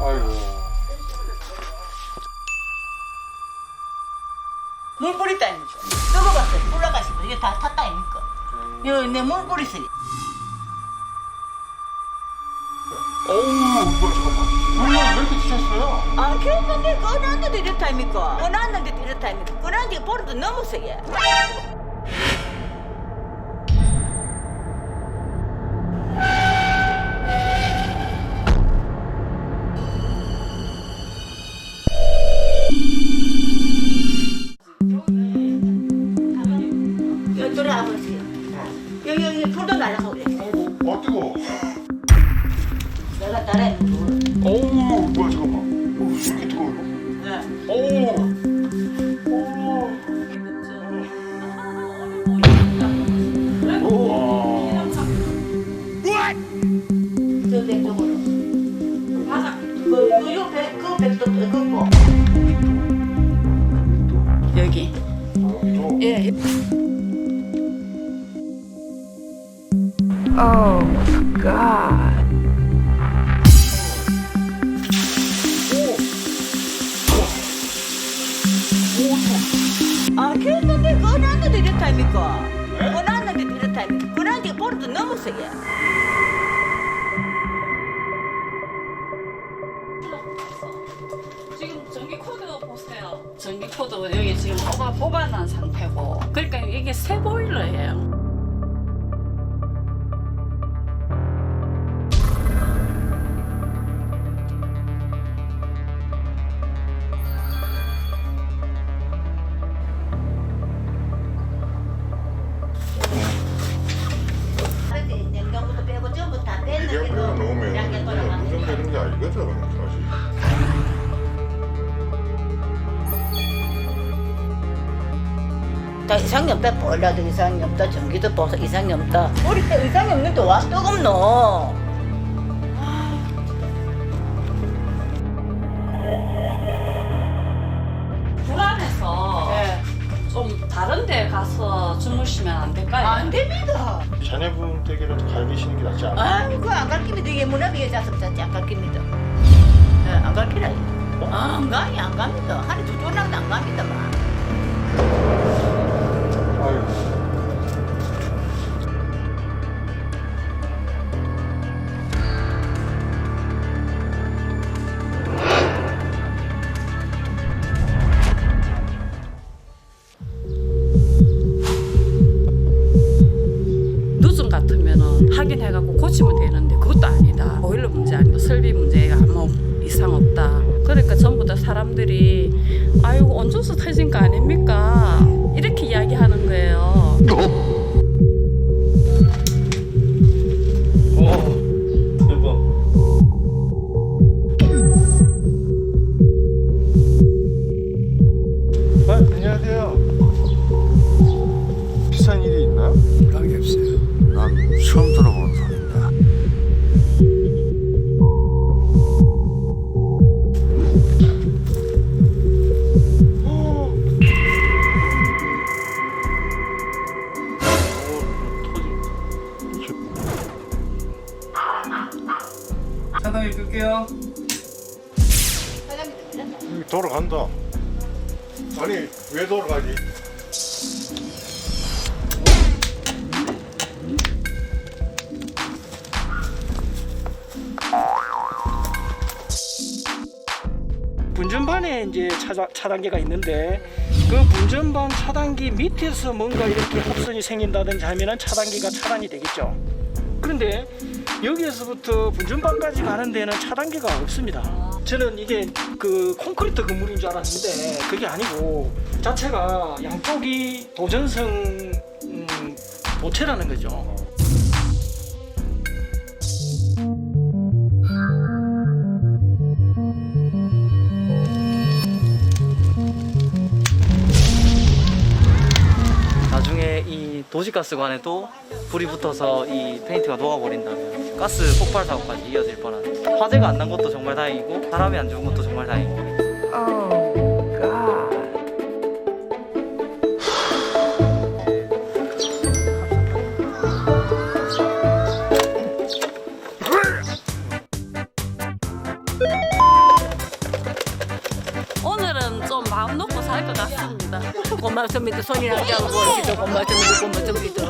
아이고. 물 뿌렸다니까. 뜨거웠어. 올라가시고 이게 다 탔다 아닙니까? 여기 내물 뿌렸어요. 어우, 뭐야, 잠깐만. 물이 왜 이렇게 튀셨어요? 아, 그랬는데 꺼놨는데 이렇다 아닙니까? 꺼놨는데 이렇다 아닙니까? 꺼놨는 지 보름도 넘었어요. 여기 돌아와보세요. 여기 불도 날라가고 그래. 뜨거워. 내가 따라했는 거. 어우, 뭐야, 잠깐만. 왜 이렇게 뜨거워요? 네. 어우. 저 백쪽으로. 그 백도 끄고. 여기. 예. Oh God. 아, 그랬는데 꺼놨는데 이렇다 아닙니까? 꺼놨는데 이렇다 아닙니까? 꺼놨는데 보름도 넘었어요. 지금 전기 코드 보세요. 전기 코드 여기 지금 뽑아난 상태고. 그러니까 이게 새 보일러예요. 냉장고도 빼고 전부 다 뺐는데 이대형으로 넣으면 양양 돌아가는 누정되는 게 아니거든, 사실. 다 이상이 없다. 보일러도 이상이 없다. 전기도 벌써 이상이 없다. 우리 때 이상이 없는데 와 뜨겁노. 불안해서 좀 다른 데 가서 주무시면 안 될까요? 안 됩니다. 자녀분 댁이라도 가 계시는 게 낫지 않아요? 아이고 안 갈깁니다. 이게 문화비에 자서 자지 안 갈깁니다. 예, 안 갈기라. 안 가요, 안 갑니다. 하루 두 조랑도 안 갑니다, 막. 아이고. 누즘 같으면은 확인해갖고 고치면 되는데 그것도 아니다. 보일러 문제 아니고 설비 문제가 아무 이상 없다. 그러니까 전부 다 사람들이 아이고 온전수 터진 거 아닙니까? 이렇게 이야기하는 거예요. 대박. 안녕하세요. 비싼 일이 있나요? 그런 게 없어요. 난 처음 들어보는 소리입니다. 사장님 끌게요. 여기 돌아간다. 아니, 왜 돌아가지? 분전반에 이제 차단기가 있는데 그 분전반 차단기 밑에서 뭔가 이렇게 합선이 생긴다든지 하면은 차단기가 차단이 되겠죠. 그런데 여기에서부터 분전반까지 가는 데는 차단기가 없습니다. 저는 이게 그 콘크리트 건물인 줄 알았는데 그게 아니고 자체가 양쪽이 도전성 도체라는 거죠. 나중에 이 도시가스관에도 불이 붙어서 이 페인트가 녹아버린다면 가스 폭발 사고까지 이어질 뻔한 화재가 안 난 것도 정말 다행이고 사람이 안 죽은 것도 정말 다행이고 Oh God. 할 것 같습니다. 고맙습니다. 손이 안 잡고 고맙습니다. 고맙습니다.